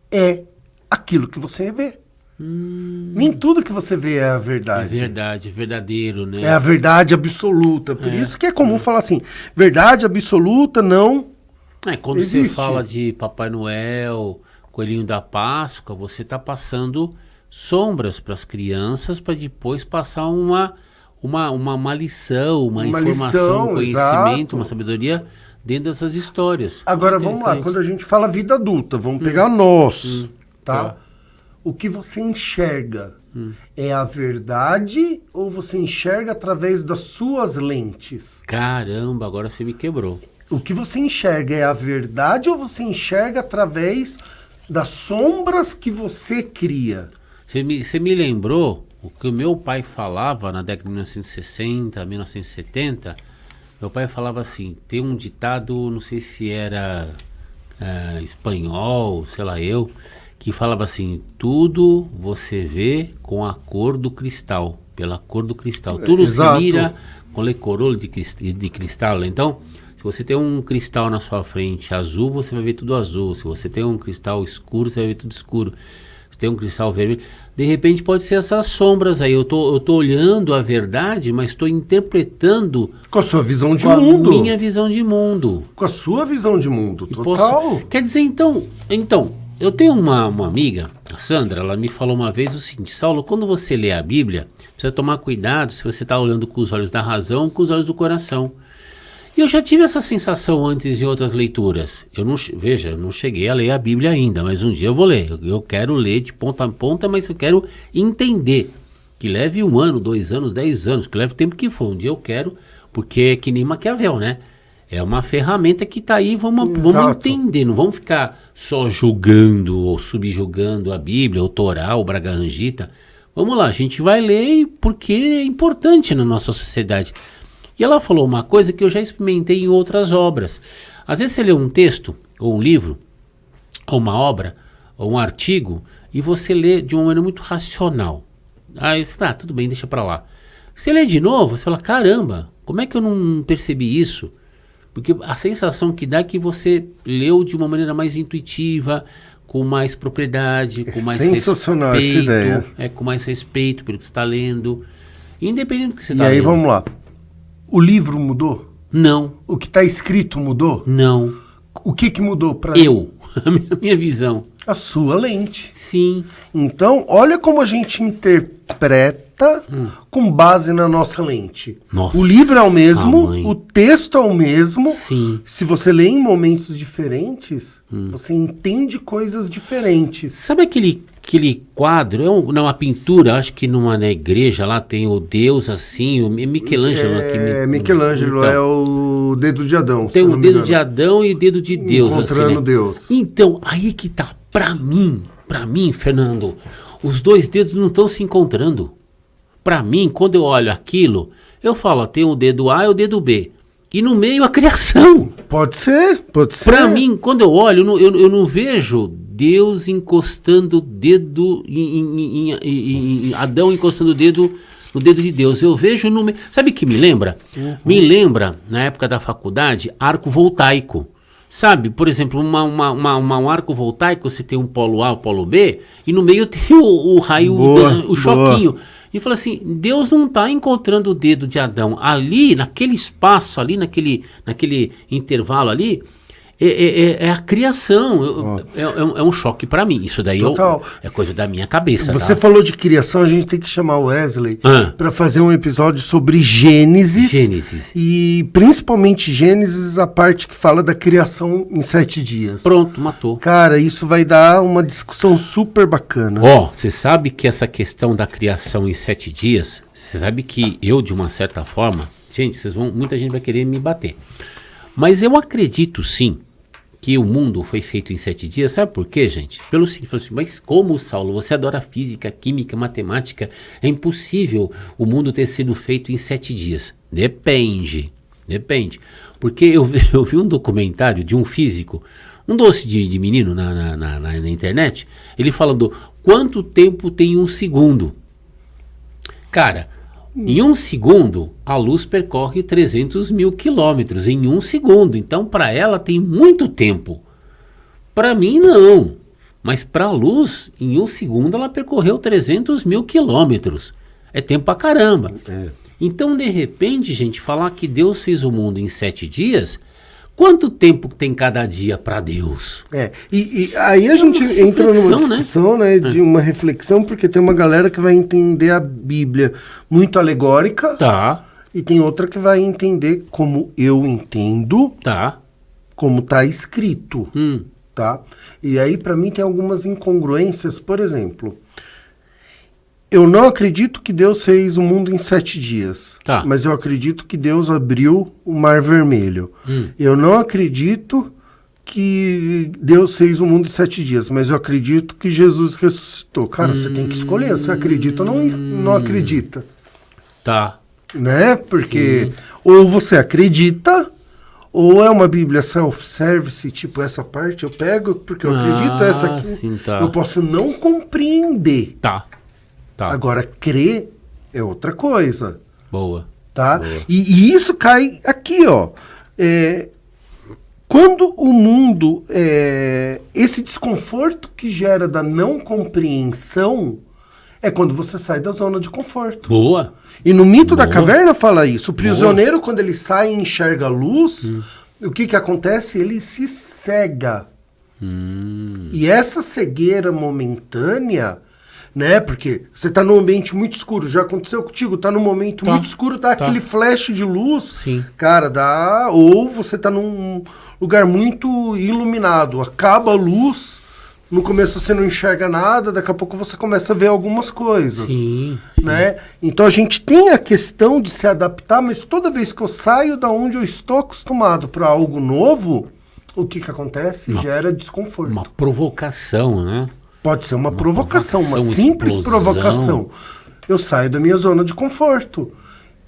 é aquilo que você vê. Nem tudo que você vê é a verdade. É verdade, é verdadeiro, né? É a verdade absoluta. Por isso que é comum falar assim, verdade absoluta não Quando existe. você fala de Papai Noel, Coelhinho da Páscoa, você está passando sombras para as crianças para depois passar uma lição, uma informação, um conhecimento, exato. uma sabedoria dentro dessas histórias. Agora vamos lá, quando a gente fala vida adulta, vamos pegar nós, tá? O que você enxerga é a verdade ou você enxerga através das suas lentes? Caramba, agora você me quebrou. O que você enxerga é a verdade ou você enxerga através das sombras que você cria? Você me lembrou o que o meu pai falava na década de 1960, 1970. Meu pai falava assim, tem um ditado, não sei se era espanhol, sei lá eu, que falava assim, tudo você vê com a cor do cristal, pela cor do cristal. Tudo Exato. se mira com le color de cristal. Então, se você tem um cristal na sua frente azul, você vai ver tudo azul. Se você tem um cristal escuro, você vai ver tudo escuro. Se tem um cristal vermelho, de repente pode ser essas sombras aí. Eu tô olhando a verdade, mas estou interpretando Com a sua visão de com mundo. a minha visão de mundo. Com a sua visão de mundo, E total. quer dizer, então, eu tenho uma amiga, a Sandra, ela me falou uma vez o seguinte, Saulo, quando você lê a Bíblia, precisa tomar cuidado se você está olhando com os olhos da razão ou com os olhos do coração. E eu já tive essa sensação antes em outras leituras. Eu não cheguei a ler a Bíblia ainda, mas um dia eu vou ler. Eu quero ler de ponta a ponta, mas eu quero entender. Que leve 1 ano, 2 anos, 10 anos, que leve o tempo que for. Um dia eu quero, porque é que nem Maquiavel, né? É uma ferramenta que está aí, vamos entender, não vamos ficar só julgando ou subjugando a Bíblia, o Torá, o Braga Rangita. Vamos lá, a gente vai ler porque é importante na nossa sociedade. E ela falou uma coisa que eu já experimentei em outras obras. Às vezes você lê um texto, ou um livro, ou uma obra, ou um artigo, e você lê de uma maneira muito racional. Aí você, tudo bem, deixa pra lá. Você lê de novo, você fala, caramba, como é que eu não percebi isso? Porque a sensação que dá é que você leu de uma maneira mais intuitiva, com mais propriedade, com mais sensacional respeito. Essa ideia. Com mais respeito pelo que você está lendo. Independente do que você E está aí lendo. vamos lá. O livro mudou? Não, O que está escrito mudou? não. O que mudou para Eu, a minha visão. a sua lente. Sim. Então, olha como a gente interpreta com base na nossa lente. Nossa, o livro é o mesmo, mãe. o texto é o mesmo. Sim. Se você lê em momentos diferentes, você entende coisas diferentes. Sabe aquele quadro, não, uma pintura, acho que na igreja lá tem o Deus assim, o Michelangelo. Michelangelo então, é o dedo de Adão. Tem o dedo de Adão e o dedo de Deus. Encontrando assim, né? Deus. Então, aí que tá, pra mim, Fernando, os dois dedos não estão se encontrando. Pra mim, quando eu olho aquilo, eu falo, ó, tem o dedo A e o dedo B. E no meio a criação. Pode ser. Pra mim, quando eu olho, eu não vejo Deus encostando o dedo em Adão encostando o dedo no dedo de Deus. Eu vejo no meio. Sabe o que me lembra? Me lembra, na época da faculdade, arco voltaico. Sabe, por exemplo, um arco voltaico, você tem um polo A, um polo B, e no meio tem o raio, o choquinho. E fala assim, Deus não está encontrando o dedo de Adão. Ali, naquele espaço, ali naquele intervalo ali, é a criação. É um choque para mim. Isso daí é coisa da minha cabeça. Você falou de criação, a gente tem que chamar o Wesley para fazer um episódio sobre Gênesis. E principalmente Gênesis, a parte que fala da criação em 7 dias. Pronto, matou. Cara, isso vai dar uma discussão super bacana. Você sabe que essa questão da criação em 7 dias, você sabe que eu, de uma certa forma, gente, muita gente vai querer me bater. Mas eu acredito sim que o mundo foi feito em 7 dias. Sabe por quê, gente? Pelo seguinte, assim, mas como, Saulo, você adora física, química, matemática, é impossível o mundo ter sido feito em 7 dias. Depende. Porque eu vi um documentário de um físico, um doce de menino na internet, ele falando quanto tempo tem um segundo. Cara, em um segundo, a luz percorre 300 mil quilômetros em um segundo. Então, para ela, tem muito tempo. Para mim, não. Mas para a luz, em um segundo, ela percorreu 300 mil quilômetros. É tempo pra caramba. Então, de repente, gente, falar que Deus fez o mundo em 7 dias... Quanto tempo tem cada dia para Deus? E aí a gente entra numa discussão, né, de uma reflexão, porque tem uma galera que vai entender a Bíblia muito alegórica. Tá. E tem outra que vai entender como eu entendo. Tá. Como tá escrito. Tá? E aí, para mim, tem algumas incongruências. Por exemplo, eu não acredito que Deus fez o mundo em 7 dias. Tá. Mas eu acredito que Deus abriu o Mar Vermelho. Eu não acredito que Deus fez o mundo em 7 dias. Mas eu acredito que Jesus ressuscitou. Cara, você tem que escolher. Você acredita ou não acredita? Tá. Né? Porque ou você acredita... Ou é uma Bíblia self-service, tipo essa parte eu pego porque eu acredito, essa aqui sim, tá. eu posso não compreender. Tá. Agora, crer é outra coisa. Boa. Tá? Boa. E isso cai aqui, ó. Quando o mundo... esse desconforto que gera da não compreensão é quando você sai da zona de conforto. Boa. E no mito da caverna fala isso. O prisioneiro, quando ele sai e enxerga a luz, o que acontece? Ele se cega. E essa cegueira momentânea... Né? Porque você está num ambiente muito escuro, já aconteceu contigo, está num momento muito escuro, dá aquele flash de luz, Sim. Cara, dá... Ou você está num lugar muito iluminado, acaba a luz, no começo você não enxerga nada, daqui a pouco você começa a ver algumas coisas. Sim. Né? Então a gente tem a questão de se adaptar, mas toda vez que eu saio da onde eu estou acostumado para algo novo, o que acontece? Gera desconforto. Uma provocação, né? Pode ser uma provocação, uma simples explosão. provocação. Eu saio da minha zona de conforto.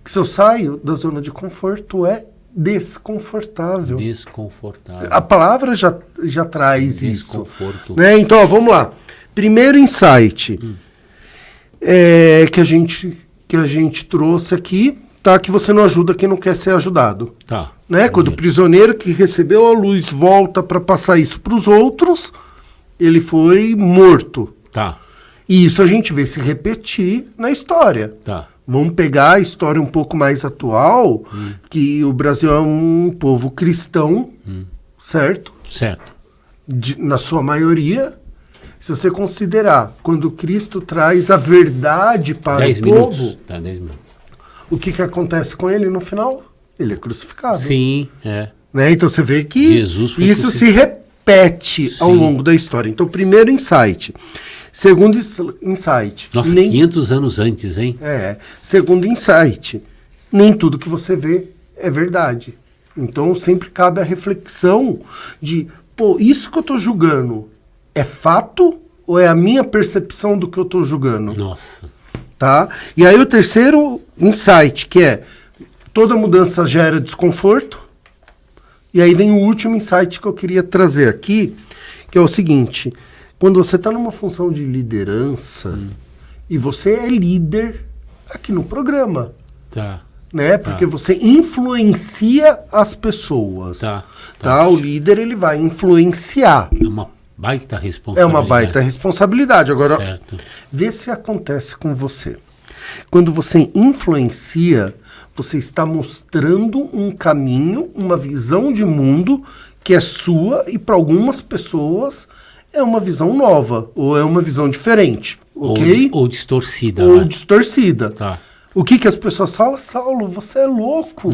Se eu saio da zona de conforto, é desconfortável. Desconfortável. A palavra já traz Desconforto. isso. Né? Então, ó, vamos lá. Primeiro insight que a gente trouxe aqui, tá? Que você não ajuda quem não quer ser ajudado. Tá. Né? Quando o prisioneiro que recebeu a luz volta para passar isso para os outros... Ele foi morto. Tá. E isso a gente vê se repetir na história. Tá. Vamos pegar a história um pouco mais atual, que o Brasil é um povo cristão, certo? Certo. Na sua maioria. Se você considerar, quando Cristo traz a verdade para 10 o minutos. povo, Tá, 10 minutos. o que acontece com ele no final? Ele é crucificado. Sim, é. Né? Então você vê que Jesus foi isso se repete ao Sim. longo da história. Então, primeiro insight. Segundo insight. Nossa, 500 anos antes, hein? Segundo insight. Nem tudo que você vê é verdade. Então sempre cabe a reflexão de, pô, isso que eu estou julgando é fato ou é a minha percepção do que eu estou julgando? Nossa. Tá? E aí o terceiro insight, que é toda mudança gera desconforto. E aí vem o último insight que eu queria trazer aqui, que é o seguinte: quando você está numa função de liderança e você é líder aqui no programa, Tá. né? Porque você influencia as pessoas. Tá? O líder, ele vai influenciar. É uma baita É responsabilidade. uma baita responsabilidade. Agora, Certo. vê se acontece com você. Quando você influencia, você está mostrando um caminho, uma visão de mundo que é sua e para algumas pessoas é uma visão nova ou é uma visão diferente, ok? Ou distorcida. Ou né? distorcida. Tá. O que as pessoas falam? Saulo, você é louco,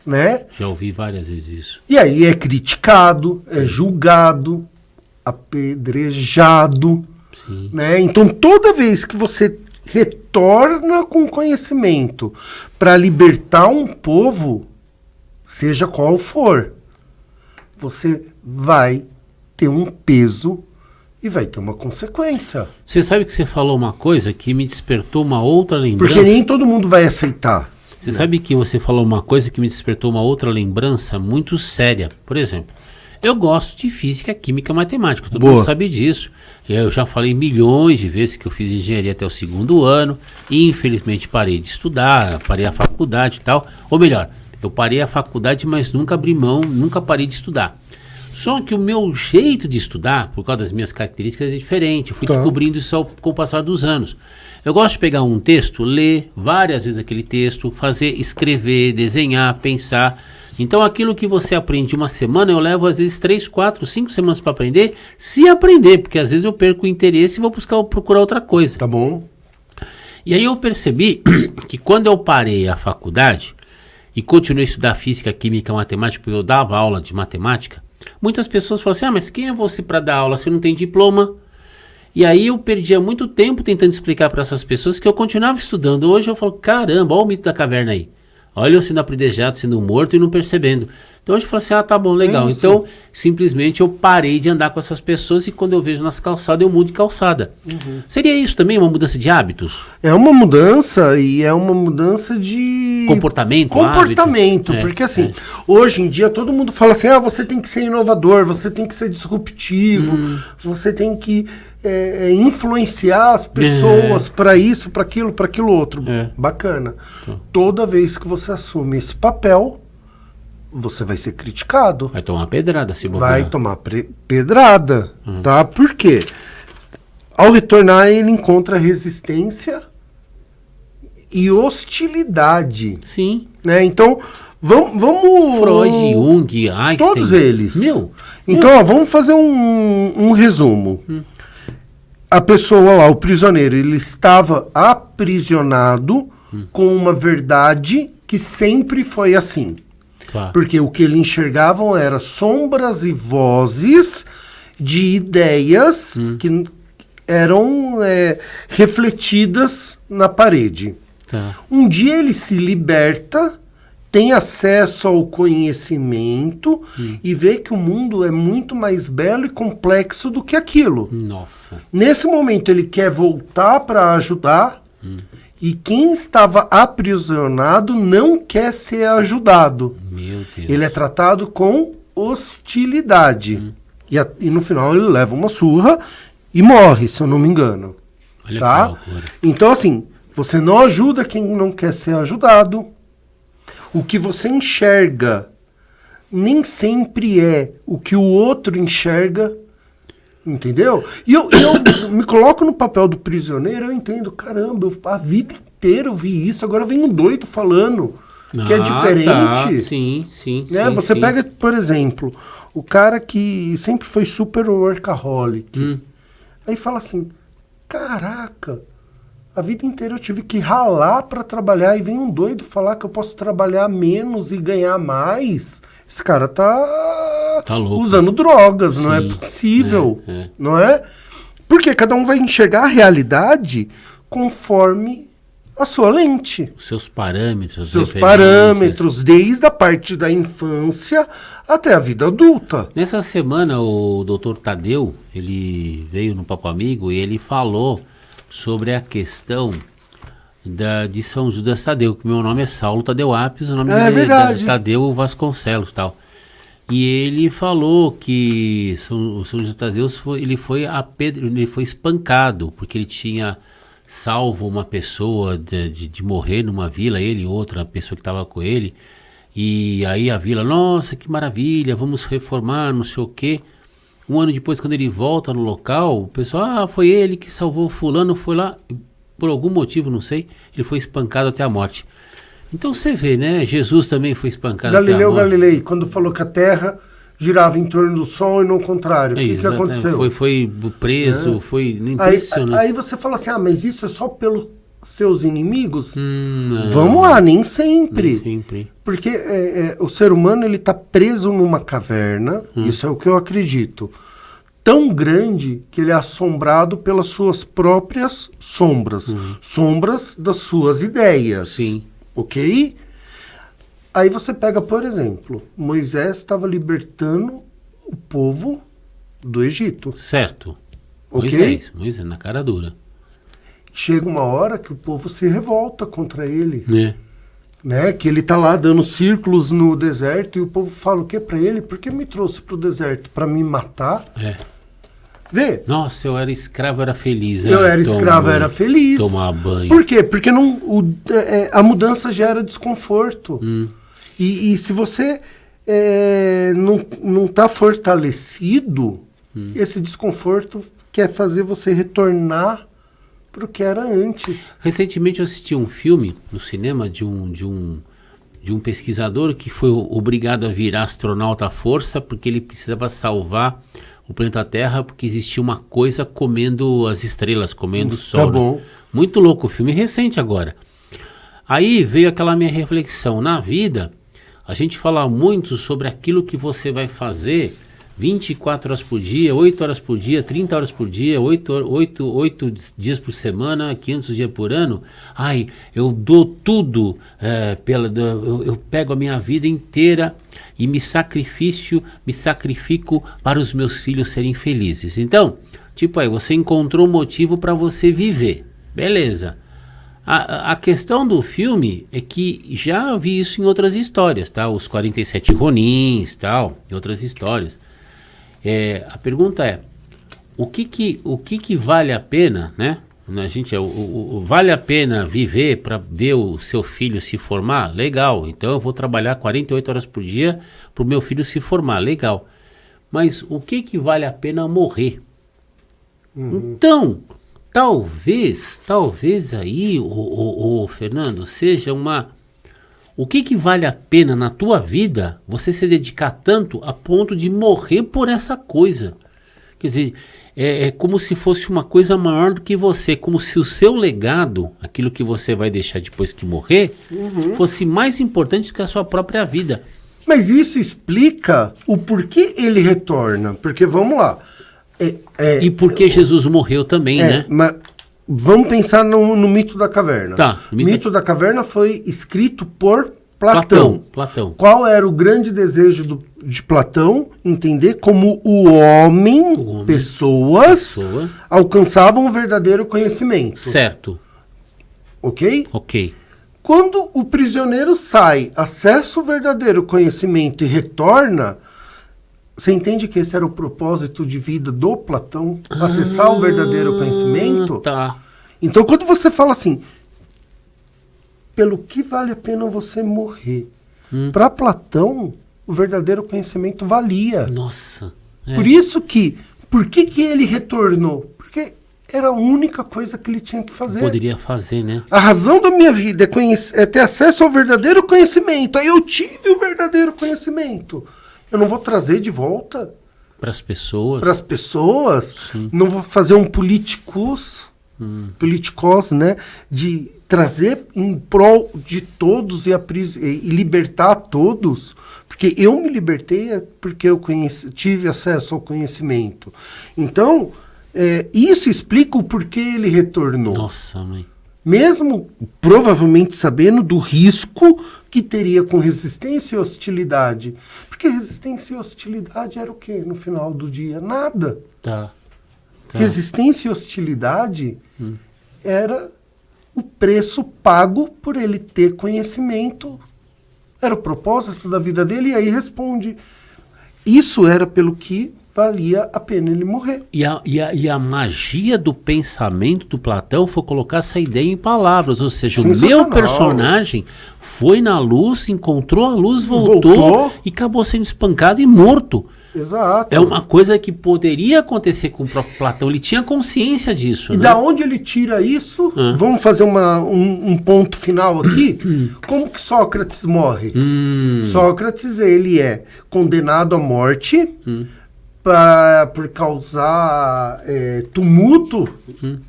né? Já ouvi várias vezes isso. E aí é criticado, é julgado, apedrejado, Sim. né? Então toda vez que você retorna com conhecimento para libertar um povo, seja qual for, você vai ter um peso e vai ter uma consequência. Você sabe que você falou uma coisa que me despertou uma outra lembrança. Porque nem todo mundo vai aceitar. Você sabe que você falou uma coisa que me despertou uma outra lembrança muito séria. Por exemplo, eu gosto de física, química, matemática. Todo mundo sabe disso. Eu já falei milhões de vezes que eu fiz engenharia até o 2º ano. E infelizmente parei de estudar, parei a faculdade e tal. Ou melhor, eu parei a faculdade, mas nunca abri mão, nunca parei de estudar. Só que o meu jeito de estudar, por causa das minhas características, é diferente. Eu fui descobrindo isso com o passar dos anos. Eu gosto de pegar um texto, ler várias vezes aquele texto, escrever, desenhar, pensar. Então aquilo que você aprende uma semana, eu levo às vezes 3, 4, 5 semanas para aprender, se aprender, porque às vezes eu perco o interesse e vou procurar outra coisa. Tá bom? E aí eu percebi que quando eu parei a faculdade e continuei a estudar física, química, matemática, porque eu dava aula de matemática, muitas pessoas falam assim, mas quem é você para dar aula? Você não tem diploma. E aí eu perdia muito tempo tentando explicar para essas pessoas que eu continuava estudando. Hoje eu falo, caramba, olha o mito da caverna aí. Olha eu sendo apredejado, sendo morto e não percebendo. Então hoje eu falo assim, tá bom, legal. Então simplesmente eu parei de andar com essas pessoas e quando eu vejo nas calçadas eu mudo de calçada. Seria isso também uma mudança de hábitos? É uma mudança e é uma mudança de... Comportamento, porque assim, hoje em dia todo mundo fala assim, você tem que ser inovador, você tem que ser disruptivo, você tem que influenciar as pessoas para isso, para aquilo outro. Bacana. Toda vez que você assume esse papel, você vai ser criticado. Vai tomar pedrada, se bobear. Vai tomar pedrada, tá? Por quê? Ao retornar, ele encontra resistência e hostilidade. Sim. Né? Então, vamos... Freud, Jung, Einstein. Todos eles. Meu. Então, ó, vamos fazer um resumo. A pessoa lá, o prisioneiro, ele estava aprisionado com uma verdade que sempre foi assim. Claro. Porque o que ele enxergavam era sombras e vozes de ideias que eram refletidas na parede. Tá. Um dia ele se liberta, tem acesso ao conhecimento e vê que o mundo é muito mais belo e complexo do que aquilo. Nossa. Nesse momento ele quer voltar para ajudar e quem estava aprisionado não quer ser ajudado. Meu Deus. Ele é tratado com hostilidade. E no final ele leva uma surra e morre, se eu não me engano. Olha tá? que loucura. Então assim, você não ajuda quem não quer ser ajudado. O que você enxerga nem sempre é o que o outro enxerga, entendeu? E eu me coloco no papel do prisioneiro, eu entendo, caramba, a vida inteira eu vi isso, agora vem um doido falando que é diferente. Tá. Sim, sim, Né? sim. Você sim. pega, por exemplo, o cara que sempre foi super workaholic, Aí fala assim, caraca, a vida inteira eu tive que ralar para trabalhar e vem um doido falar que eu posso trabalhar menos e ganhar mais. Esse cara tá louco. Usando drogas, Sim, não é possível, é. não é? Porque cada um vai enxergar a realidade conforme a sua lente. Os seus parâmetros. Seus parâmetros, desde a parte da infância até a vida adulta. Nessa semana, o Dr. Tadeu, ele veio no Papo Amigo e ele falou sobre a questão de São Judas Tadeu, que meu nome é Saulo Tadeu Apes, o nome dele verdade. é Tadeu Vasconcelos, tal. E ele falou que São Judas Tadeu ele foi espancado, porque ele tinha salvo uma pessoa de morrer numa vila, ele e outra pessoa que estava com ele, e aí a vila, nossa, que maravilha, vamos reformar, não sei o quê. Um ano depois, quando ele volta no local, o pessoal, foi ele que salvou fulano, foi lá, por algum motivo, não sei, ele foi espancado até a morte. Então você vê, né, Jesus também foi espancado até a morte. Galilei, quando falou que a Terra girava em torno do Sol e não o contrário, o que aconteceu? Foi preso, foi impressionante. Aí você fala assim, mas isso é só pelos seus inimigos? Vamos lá, nem sempre. Nem sempre. Porque o ser humano ele está preso numa caverna, isso é o que eu acredito, tão grande que ele é assombrado pelas suas próprias sombras, sombras das suas ideias. Sim. Ok? Aí você pega, por exemplo, Moisés estava libertando o povo do Egito. Certo. Ok? Moisés, na cara dura. Chega uma hora que o povo se revolta contra ele. É. Né? Que ele tá lá dando círculos no deserto e o povo fala o que para ele? Por que me trouxe pro deserto? Para me matar? É. Vê? Nossa, eu era escravo, era feliz. Eu era escravo, era feliz. Tomar banho. Por quê? Porque a mudança gera desconforto. E se você não tá fortalecido, esse desconforto quer fazer você retornar pro que era antes. Recentemente eu assisti um filme no cinema de um pesquisador que foi obrigado a virar astronauta à força porque ele precisava salvar o planeta Terra porque existia uma coisa comendo as estrelas, comendo o Sol. Tá bom. Né? Muito louco, o filme recente agora. Aí veio aquela minha reflexão. Na vida, a gente fala muito sobre aquilo que você vai fazer 24 horas por dia, 8 horas por dia, 30 horas por dia, 8 dias por semana, 500 dias por ano. Ai, eu dou tudo, eu pego a minha vida inteira e me sacrifico para os meus filhos serem felizes. Então, tipo aí, você encontrou um motivo para você viver. Beleza. A questão do filme é que já vi isso em outras histórias, tá? Os 47 Ronins, tal, e outras histórias. A pergunta é, o que vale a pena, né? Vale a pena viver para ver o seu filho se formar? Legal, então eu vou trabalhar 48 horas por dia para o meu filho se formar, legal. Mas o que vale a pena morrer? Então, talvez aí, o Fernando, seja o que vale a pena na tua vida você se dedicar tanto a ponto de morrer por essa coisa? Quer dizer, é como se fosse uma coisa maior do que você, como se o seu legado, aquilo que você vai deixar depois que morrer, fosse mais importante do que a sua própria vida. Mas isso explica o porquê ele retorna. Porque, vamos lá. E por que Jesus morreu também, né? Mas vamos pensar no mito da caverna. Tá, o mito da caverna foi escrito por Platão. Qual era o grande desejo de Platão? Entender como o homem, pessoas, alcançavam o verdadeiro conhecimento. Certo. Ok? Ok. Quando o prisioneiro sai, acessa o verdadeiro conhecimento e retorna, você entende que esse era o propósito de vida do Platão? Acessar o verdadeiro conhecimento? Tá. Então, quando você fala assim, pelo que vale a pena você morrer? Para Platão, o verdadeiro conhecimento valia. Nossa. Por isso que, por que ele retornou? Porque era a única coisa que ele tinha que fazer. Poderia fazer, né? A razão da minha vida é ter acesso ao verdadeiro conhecimento. Aí eu tive o verdadeiro conhecimento. Eu não vou trazer de volta. Para as pessoas. Para as pessoas, Sim. não vou fazer um politicos, né? De trazer em prol de todos e libertar todos, porque eu me libertei porque eu tive acesso ao conhecimento. Então, isso explica o porquê ele retornou. Nossa, mãe. Mesmo provavelmente sabendo do risco que teria com resistência e hostilidade. Porque resistência e hostilidade era o quê no final do dia? Nada. Tá. Resistência e hostilidade era o preço pago por ele ter conhecimento. Era o propósito da vida dele, e aí responde. Isso era pelo que valia a pena ele morrer. E a magia do pensamento do Platão foi colocar essa ideia em palavras, ou seja, o meu personagem foi na luz, encontrou a luz, voltou e acabou sendo espancado e morto. Exato. É uma coisa que poderia acontecer com o próprio Platão, ele tinha consciência disso. E da onde ele tira isso? Vamos fazer um ponto final aqui. Como que Sócrates morre? Sócrates, ele é condenado à morte por causar tumulto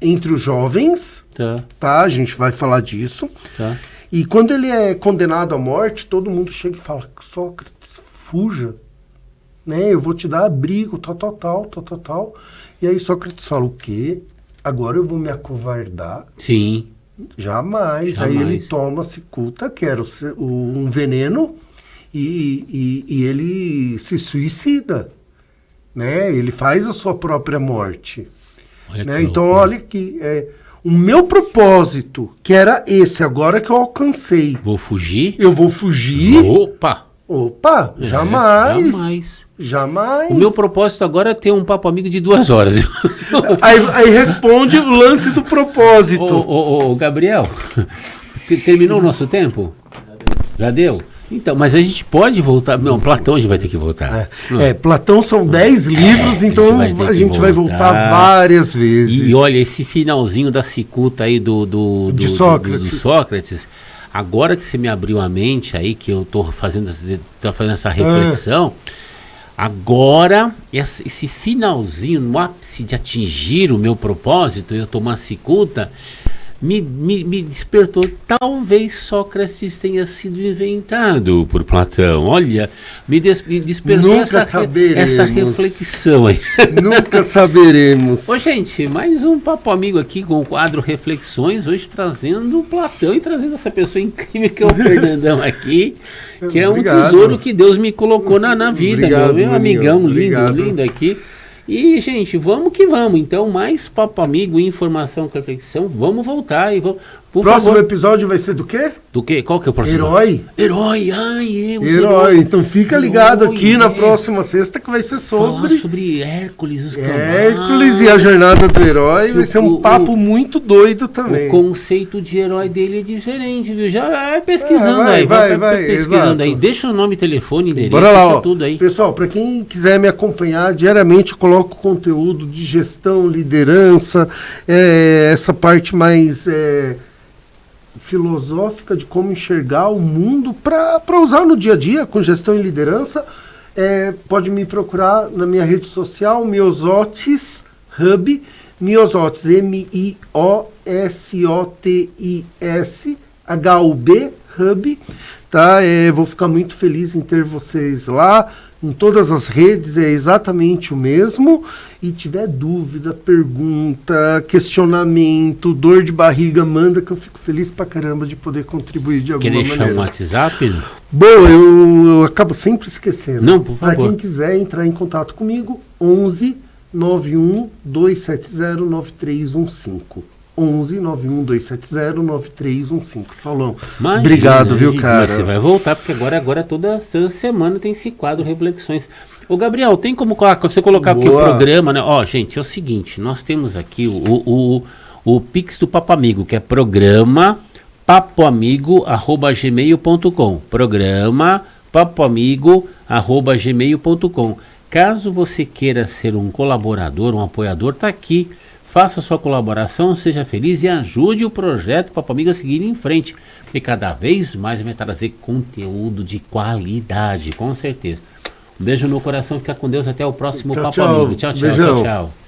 entre os jovens. Tá? A gente vai falar disso. Tá. E quando ele é condenado à morte, todo mundo chega e fala: Sócrates, fuja. Né? Eu vou te dar abrigo, tal. E aí Sócrates fala: o quê? Agora eu vou me acovardar? Sim. Jamais. Aí ele toma cicuta, que era um veneno, e ele se suicida. Né? Ele faz a sua própria morte. Né? Então, olha aqui, o meu propósito, que era esse, agora que eu alcancei. Vou fugir? Eu vou fugir. Opa, Jamais. O meu propósito agora é ter um papo amigo de 2 horas. aí responde o lance do propósito. Ô, Gabriel, terminou o nosso tempo? Já deu? Então, mas a gente pode voltar. Não, Platão a gente vai ter que voltar. Platão são 10 livros, então a gente vai voltar várias vezes. E olha, esse finalzinho da cicuta aí de Sócrates. Agora que você me abriu a mente aí, que eu tô fazendo essa reflexão, agora esse finalzinho, no ápice de atingir o meu propósito, eu tomar cicuta, me despertou. Talvez Sócrates tenha sido inventado por Platão. Olha, me despertou essa reflexão aí. Nunca saberemos. Ô, gente, mais um papo amigo aqui com o quadro Reflexões, hoje trazendo Platão e trazendo essa pessoa incrível que é o Fernandão aqui, que é um tesouro que Deus me colocou na vida. Meu amigão lindo aqui. E, gente, vamos que vamos. Então, mais papo amigo, informação com reflexão. Vamos voltar e vamos. Próximo episódio vai ser do quê? Do quê? Qual que é o próximo? Herói. Herói. Então fica ligado aqui na próxima sexta, que vai ser falar sobre Hércules, os Hércules e a jornada do herói. Vai ser um papo muito doido também. O conceito de herói dele é diferente, viu? Já vai pesquisando vai pesquisando aí. Deixa o nome, telefone, endereço, bora lá, tudo aí. Pessoal, para quem quiser me acompanhar diariamente, eu coloco conteúdo de gestão, liderança, essa parte mais filosófica de como enxergar o mundo para usar no dia a dia com gestão e liderança. Pode me procurar na minha rede social, Miosotis Hub, Miosotis, Miosotis HUB Hub, tá? Vou ficar muito feliz em ter vocês lá. Em todas as redes é exatamente o mesmo. E tiver dúvida, pergunta, questionamento, dor de barriga, manda, que eu fico feliz pra caramba de poder contribuir de alguma maneira. Quer deixar um WhatsApp? Bom, eu acabo sempre esquecendo. Não, por favor. Para quem quiser entrar em contato comigo, 11 91 270 9315. 11 91 270 9315. Saulão. Imagina, obrigado, viu, cara? Você vai voltar, porque agora toda semana tem esse quadro Reflexões. Ô, Gabriel, tem como você colocar aqui o programa, né? Ó, gente, é o seguinte, nós temos aqui o Pix do Papo Amigo, que é programa papoamigo@gmail.com. Programa papoamigo@gmail.com. Caso você queira ser um colaborador, um apoiador, tá aqui. Faça a sua colaboração, seja feliz e ajude o projeto Papo Amigo a seguir em frente. Porque cada vez mais vai trazer conteúdo de qualidade, com certeza. Beijo no coração, fica com Deus, até o próximo Tchau, Papo tchau. Amigo. Tchau, tchau, Beijão. tchau, tchau.